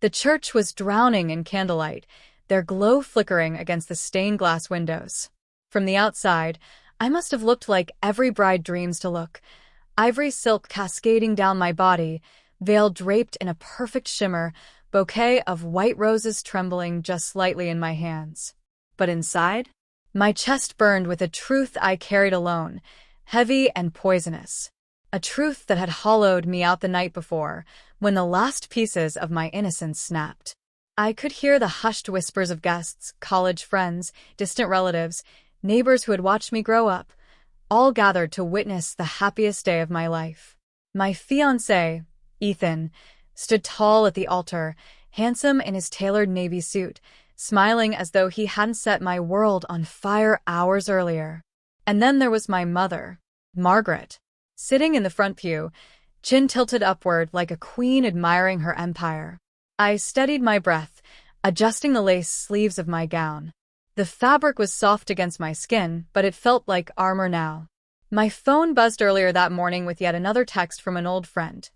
The church was drowning in candlelight, their glow flickering against the stained glass windows. From the outside, I must have looked like every bride dreams to look. Ivory silk cascading down my body, veil draped in a perfect shimmer, bouquet of white roses trembling just slightly in my hands. But inside, my chest burned with a truth I carried alone, heavy and poisonous. A truth that had hollowed me out the night before, when the last pieces of my innocence snapped. I could hear the hushed whispers of guests, college friends, distant relatives, neighbors who had watched me grow up, all gathered to witness the happiest day of my life. My fiancé, Ethan, stood tall at the altar, handsome in his tailored navy suit, smiling as though he hadn't set my world on fire hours earlier. And then there was my mother, Margaret, sitting in the front pew, chin tilted upward like a queen admiring her empire. I steadied my breath, adjusting the lace sleeves of my gown. The fabric was soft against my skin, but it felt like armor now. My phone buzzed earlier that morning with yet another text from an old friend.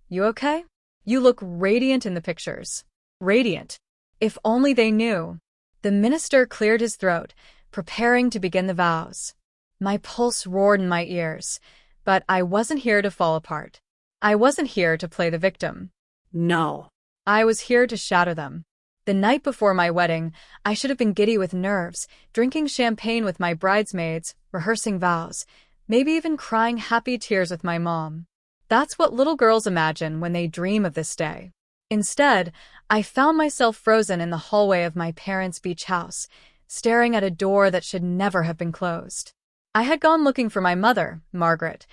"You okay? You look radiant in the pictures." Radiant. If only they knew. The minister cleared his throat, preparing to begin the vows. My pulse roared in my ears, but I wasn't here to fall apart. I wasn't here to play the victim. No. I was here to shatter them. The night before my wedding, I should have been giddy with nerves, drinking champagne with my bridesmaids, rehearsing vows, maybe even crying happy tears with my mom. That's what little girls imagine when they dream of this day. Instead, I found myself frozen in the hallway of my parents' beach house, staring at a door that should never have been closed. I had gone looking for my mother, Margaret,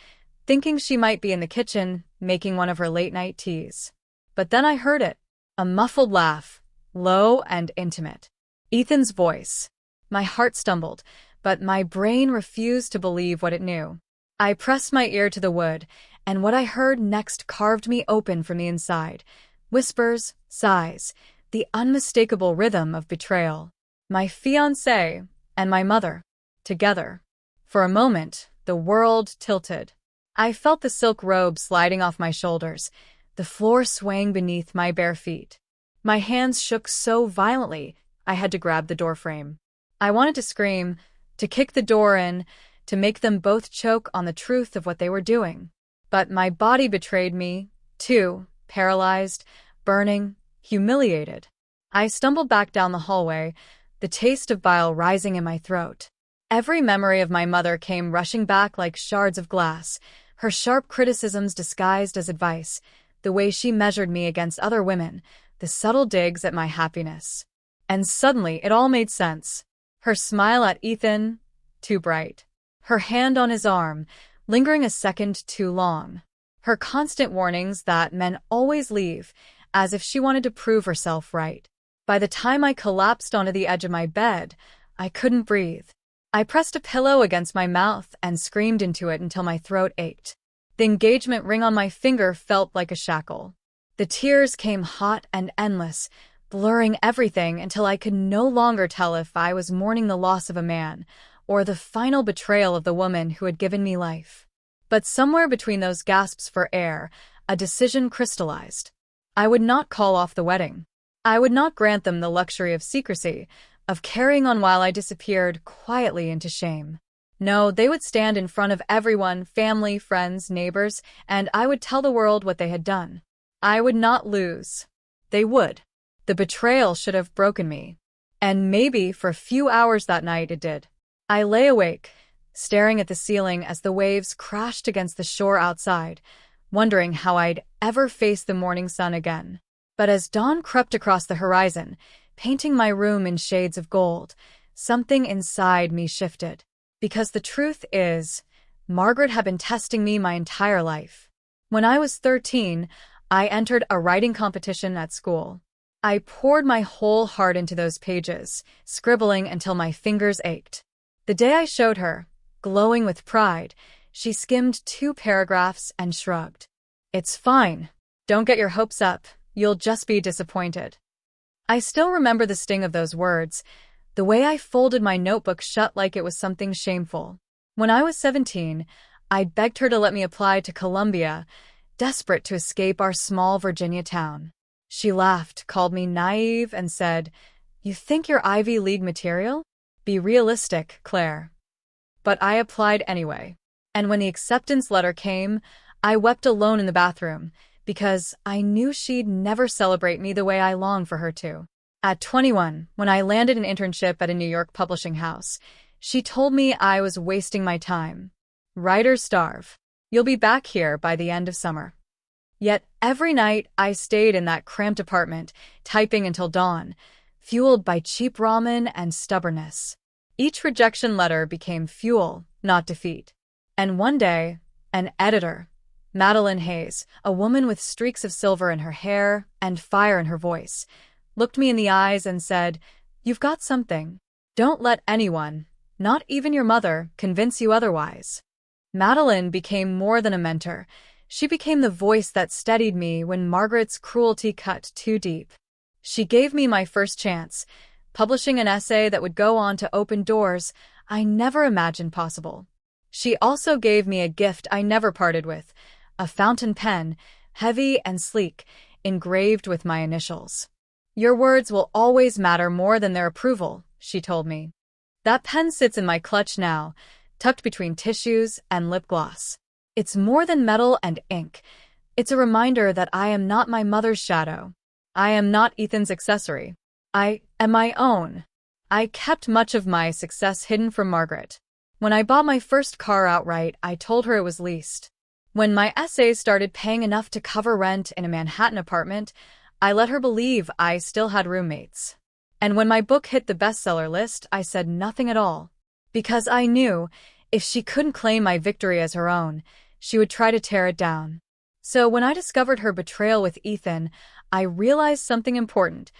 thinking she might be in the kitchen, making one of her late-night teas. But then I heard it, a muffled laugh, low and intimate. Ethan's voice. My heart stumbled, but my brain refused to believe what it knew. I pressed my ear to the wood, and what I heard next carved me open from the inside. Whispers, sighs, the unmistakable rhythm of betrayal. My fiancé and my mother, together. For a moment, the world tilted. I felt the silk robe sliding off my shoulders, the floor swaying beneath my bare feet. My hands shook so violently, I had to grab the doorframe. I wanted to scream, to kick the door in, to make them both choke on the truth of what they were doing. But my body betrayed me, too, paralyzed, burning, humiliated. I stumbled back down the hallway, the taste of bile rising in my throat. Every memory of my mother came rushing back like shards of glass, her sharp criticisms disguised as advice, the way she measured me against other women, the subtle digs at my happiness. And suddenly it all made sense. Her smile at Ethan, too bright. Her hand on his arm, lingering a second too long. Her constant warnings that men always leave, as if she wanted to prove herself right. By the time I collapsed onto the edge of my bed, I couldn't breathe. I pressed a pillow against my mouth and screamed into it until my throat ached. The engagement ring on my finger felt like a shackle. The tears came hot and endless, blurring everything until I could no longer tell if I was mourning the loss of a man or the final betrayal of the woman who had given me life. But somewhere between those gasps for air, a decision crystallized. I would not call off the wedding. I would not grant them the luxury of secrecy, of carrying on while I disappeared quietly into shame. No, they would stand in front of everyone, family, friends, neighbors, and I would tell the world what they had done. I would not lose. They would. The betrayal should have broken me. And maybe for a few hours that night it did. I lay awake, staring at the ceiling as the waves crashed against the shore outside, wondering how I'd ever face the morning sun again. But as dawn crept across the horizon, painting my room in shades of gold, something inside me shifted. Because the truth is, Margaret had been testing me my entire life. When I was 13, I entered a writing competition at school. I poured my whole heart into those pages, scribbling until my fingers ached. The day I showed her, glowing with pride, she skimmed 2 paragraphs and shrugged. "It's fine. Don't get your hopes up. You'll just be disappointed." I still remember the sting of those words, the way I folded my notebook shut like it was something shameful. When I was 17, I begged her to let me apply to Columbia, desperate to escape our small Virginia town. She laughed, called me naive, and said, "You think you're Ivy League material? Be realistic, Claire." But I applied anyway. And when the acceptance letter came, I wept alone in the bathroom, because I knew she'd never celebrate me the way I longed for her to. At 21, when I landed an internship at a New York publishing house, she told me I was wasting my time. Writers starve. You'll be back here by the end of summer. Yet every night I stayed in that cramped apartment, typing until dawn, fueled by cheap ramen and stubbornness. Each rejection letter became fuel, not defeat. And one day, an editor, Madeline Hayes, a woman with streaks of silver in her hair and fire in her voice, looked me in the eyes and said, "You've got something. Don't let anyone, not even your mother, convince you otherwise." Madeline became more than a mentor. She became the voice that steadied me when Margaret's cruelty cut too deep. She gave me my first chance, publishing an essay that would go on to open doors I never imagined possible. She also gave me a gift I never parted with, a fountain pen, heavy and sleek, engraved with my initials. "Your words will always matter more than their approval," she told me. That pen sits in my clutch now, tucked between tissues and lip gloss. It's more than metal and ink. It's a reminder that I am not my mother's shadow. I am not Ethan's accessory. I am my own. I kept much of my success hidden from Margaret. When I bought my first car outright, I told her it was leased. When my essays started paying enough to cover rent in a Manhattan apartment, I let her believe I still had roommates. And when my book hit the bestseller list, I said nothing at all. Because I knew, if she couldn't claim my victory as her own, she would try to tear it down. So when I discovered her betrayal with Ethan, I realized something important.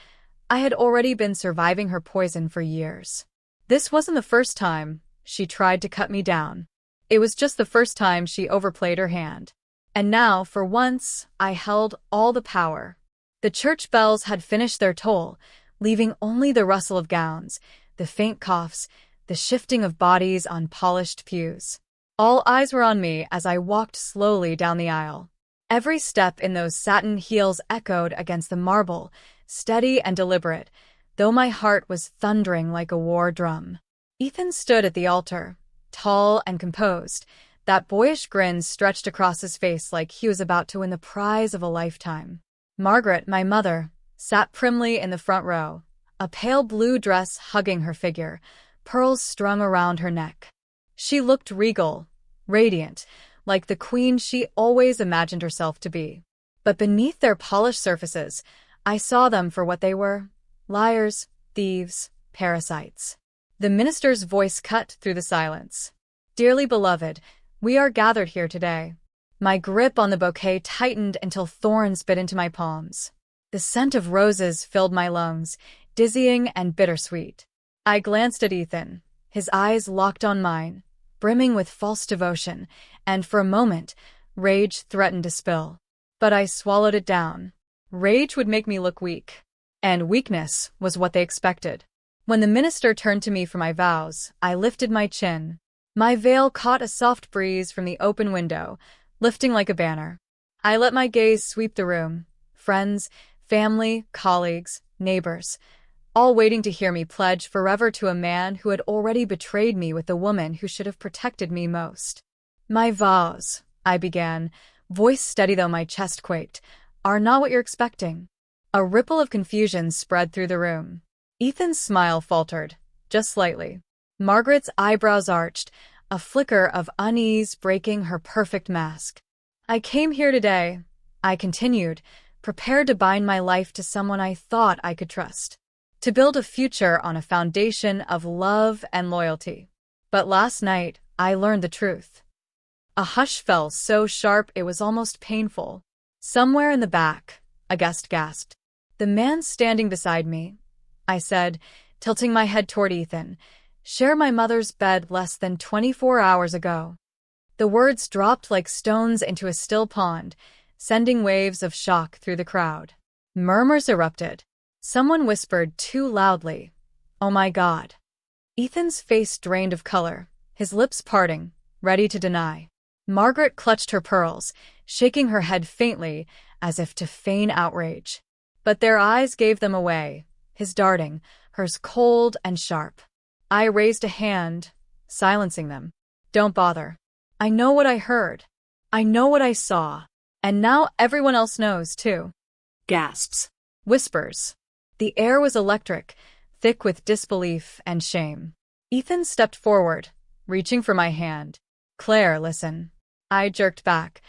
I had already been surviving her poison for years. This wasn't the first time she tried to cut me down. It was just the first time she overplayed her hand. And now, for once, I held all the power. The church bells had finished their toll, leaving only the rustle of gowns, the faint coughs, the shifting of bodies on polished pews. All eyes were on me as I walked slowly down the aisle. Every step in those satin heels echoed against the marble, steady and deliberate, though my heart was thundering like a war drum. Ethan stood at the altar, tall and composed, that boyish grin stretched across his face like he was about to win the prize of a lifetime. Margaret, my mother, sat primly in the front row, a pale blue dress hugging her figure, pearls strung around her neck. She looked regal, radiant, like the queen she always imagined herself to be. But beneath their polished surfaces, I saw them for what they were: liars, thieves, parasites. The minister's voice cut through the silence. "Dearly beloved, we are gathered here today." My grip on the bouquet tightened until thorns bit into my palms. The scent of roses filled my lungs, dizzying and bittersweet. I glanced at Ethan, his eyes locked on mine, brimming with false devotion, and for a moment, rage threatened to spill. But I swallowed it down. Rage would make me look weak. And weakness was what they expected. When the minister turned to me for my vows, I lifted my chin. My veil caught a soft breeze from the open window, lifting like a banner. I let my gaze sweep the room. Friends, family, colleagues, neighbors, all waiting to hear me pledge forever to a man who had already betrayed me with the woman who should have protected me most. "My vows," I began, voice steady though my chest quaked, "are not what you're expecting." A ripple of confusion spread through the room. Ethan's smile faltered, just slightly. Margaret's eyebrows arched, a flicker of unease breaking her perfect mask. "I came here today," I continued, prepared to bind my life to someone I thought I could trust, to build a future on a foundation of love and loyalty. But last night, I learned the truth. A hush fell so sharp it was almost painful. "Somewhere in the back," a guest gasped. "The man standing beside me," I said, tilting my head toward Ethan, "shared my mother's bed less than 24 hours ago." The words dropped like stones into a still pond, sending waves of shock through the crowd. Murmurs erupted. Someone whispered too loudly, "Oh my God." Ethan's face drained of color, his lips parting, ready to deny. Margaret clutched her pearls, shaking her head faintly as if to feign outrage. But their eyes gave them away, his darting, hers cold and sharp. I raised a hand, silencing them. Don't bother. I know what I heard. I know what I saw. And now everyone else knows, too. Gasps. Whispers. The air was electric, thick with disbelief and shame. Ethan stepped forward, reaching for my hand. Claire, listen. I jerked back,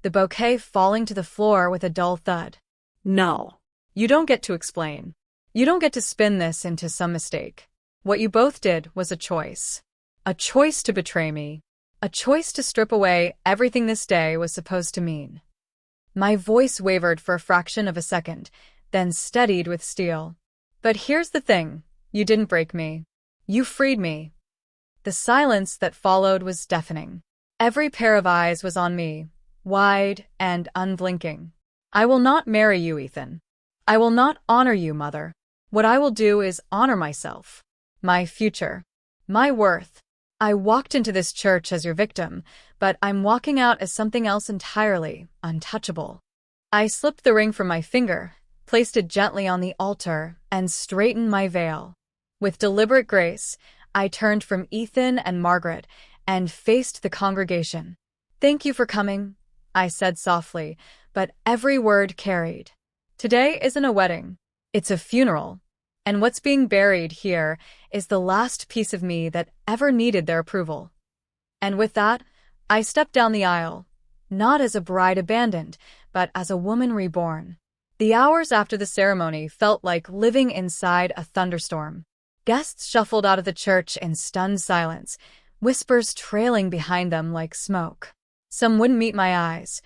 the bouquet falling to the floor with a dull thud. No. You don't get to explain. You don't get to spin this into some mistake. What you both did was a choice. A choice to betray me. A choice to strip away everything this day was supposed to mean. My voice wavered for a fraction of a second, then steadied with steel. But here's the thing. You didn't break me. You freed me. The silence that followed was deafening. Every pair of eyes was on me, wide and unblinking. I will not marry you, Ethan. I will not honor you, Mother. What I will do is honor myself, my future, my worth. I walked into this church as your victim, but I'm walking out as something else entirely, untouchable. I slipped the ring from my finger, placed it gently on the altar, and straightened my veil. With deliberate grace, I turned from Ethan and Margaret and faced the congregation. Thank you for coming, I said softly, but every word carried. Today isn't a wedding. It's a funeral. And what's being buried here is the last piece of me that ever needed their approval. And with that, I stepped down the aisle, not as a bride abandoned, but as a woman reborn. The hours after the ceremony felt like living inside a thunderstorm. Guests shuffled out of the church in stunned silence, whispers trailing behind them like smoke. Some wouldn't meet my eyes.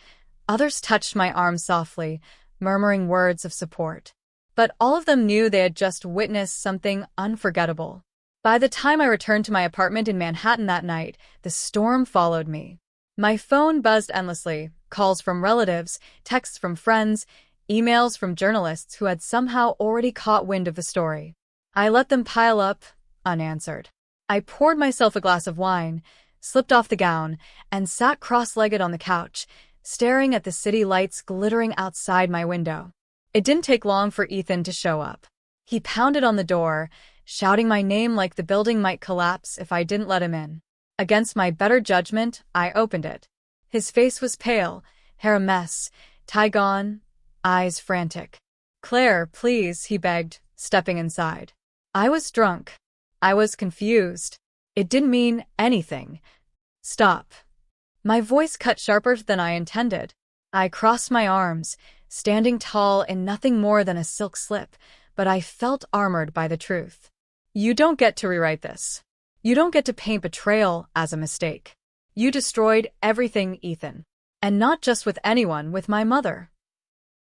Others touched my arm softly, murmuring words of support. But all of them knew they had just witnessed something unforgettable. By the time I returned to my apartment in Manhattan that night, the storm followed me. My phone buzzed endlessly, calls from relatives, texts from friends, emails from journalists who had somehow already caught wind of the story. I let them pile up, unanswered. I poured myself a glass of wine, slipped off the gown, and sat cross-legged on the couch, staring at the city lights glittering outside my window. It didn't take long for Ethan to show up. He pounded on the door, shouting my name like the building might collapse if I didn't let him in. Against my better judgment, I opened it. His face was pale, hair a mess, tie gone, eyes frantic. Claire, please, he begged, stepping inside. I was drunk. I was confused. It didn't mean anything. Stop. My voice cut sharper than I intended. I crossed my arms, standing tall in nothing more than a silk slip, but I felt armored by the truth. You don't get to rewrite this. You don't get to paint betrayal as a mistake. You destroyed everything, Ethan. And not just with anyone, with my mother.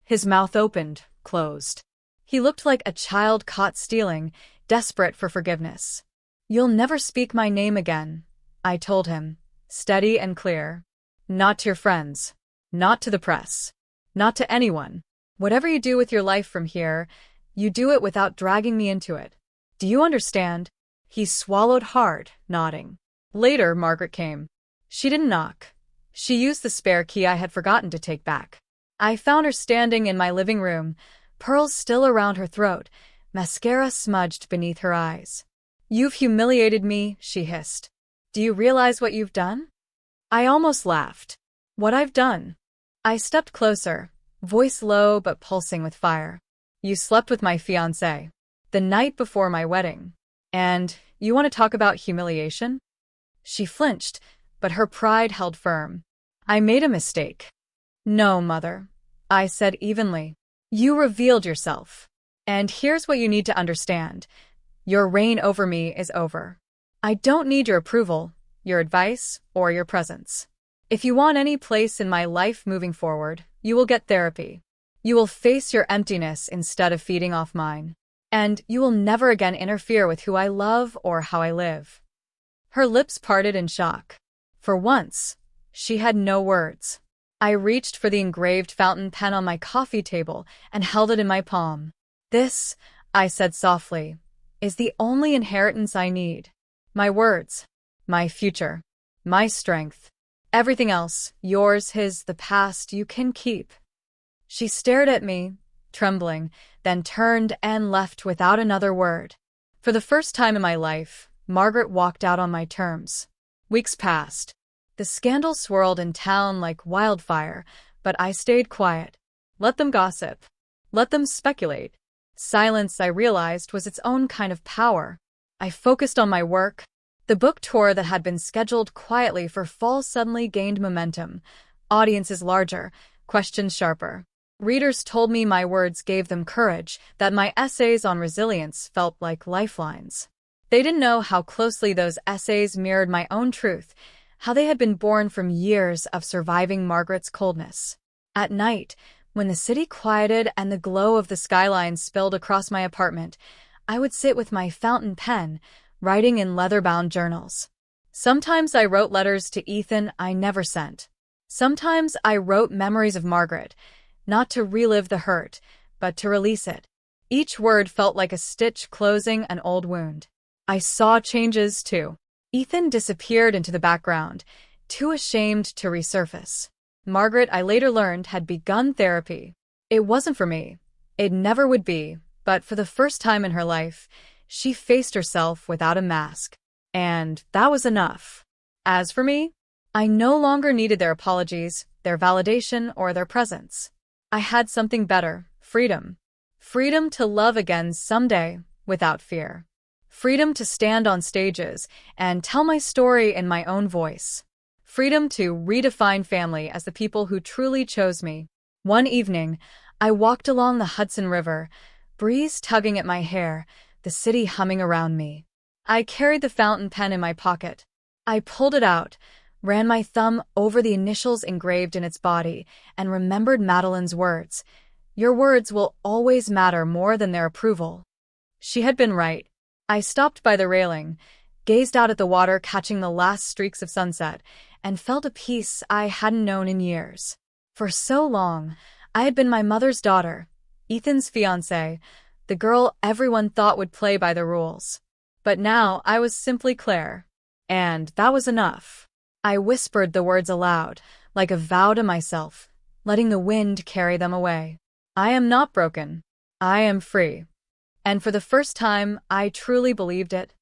His mouth opened, closed. He looked like a child caught stealing, desperate for forgiveness. You'll never speak my name again, I told him, steady and clear. Not to your friends. Not to the press. Not to anyone. Whatever you do with your life from here, you do it without dragging me into it. Do you understand? He swallowed hard, nodding. Later, Margaret came. She didn't knock. She used the spare key I had forgotten to take back. I found her standing in my living room, pearls still around her throat, mascara smudged beneath her eyes. You've humiliated me, she hissed. Do you realize what you've done? I almost laughed. What I've done? I stepped closer, voice low but pulsing with fire. You slept with my fiancé, the night before my wedding. And you want to talk about humiliation? She flinched, but her pride held firm. I made a mistake. No, Mother, I said evenly. You revealed yourself. And here's what you need to understand. Your reign over me is over. I don't need your approval, your advice, or your presence. If you want any place in my life moving forward, you will get therapy. You will face your emptiness instead of feeding off mine. And you will never again interfere with who I love or how I live. Her lips parted in shock. For once, she had no words. I reached for the engraved fountain pen on my coffee table and held it in my palm. This, I said softly, is the only inheritance I need. My words, my future, my strength. Everything else, yours, his, the past, you can keep. She stared at me, trembling, then turned and left without another word. For the first time in my life, Margaret walked out on my terms. Weeks passed. The scandal swirled in town like wildfire, but I stayed quiet. Let them gossip. Let them speculate. Silence, I realized, was its own kind of power. I focused on my work. The book tour that had been scheduled quietly for fall suddenly gained momentum. Audiences larger, questions sharper. Readers told me my words gave them courage, that my essays on resilience felt like lifelines. They didn't know how closely those essays mirrored my own truth, how they had been born from years of surviving Margaret's coldness. At night, when the city quieted and the glow of the skyline spilled across my apartment, I would sit with my fountain pen, writing in leather-bound journals. Sometimes I wrote letters to Ethan I never sent. Sometimes I wrote memories of Margaret, not to relive the hurt, but to release it. Each word felt like a stitch closing an old wound. I saw changes, too. Ethan disappeared into the background, too ashamed to resurface. Margaret, I later learned, had begun therapy. It wasn't for me. It never would be, but for the first time in her life, she faced herself without a mask. And that was enough. As for me, I no longer needed their apologies, their validation, or their presence. I had something better, freedom. Freedom to love again someday, without fear. Freedom to stand on stages and tell my story in my own voice. Freedom to redefine family as the people who truly chose me. One evening, I walked along the Hudson River, breeze tugging at my hair, the city humming around me. I carried the fountain pen in my pocket. I pulled it out, ran my thumb over the initials engraved in its body, and remembered Madeline's words. Your words will always matter more than their approval. She had been right. I stopped by the railing, gazed out at the water catching the last streaks of sunset, and felt a peace I hadn't known in years. For so long, I had been my mother's daughter, Ethan's fiancé, the girl everyone thought would play by the rules. But now I was simply Claire. And that was enough. I whispered the words aloud, like a vow to myself, letting the wind carry them away. I am not broken. I am free. And for the first time, I truly believed it.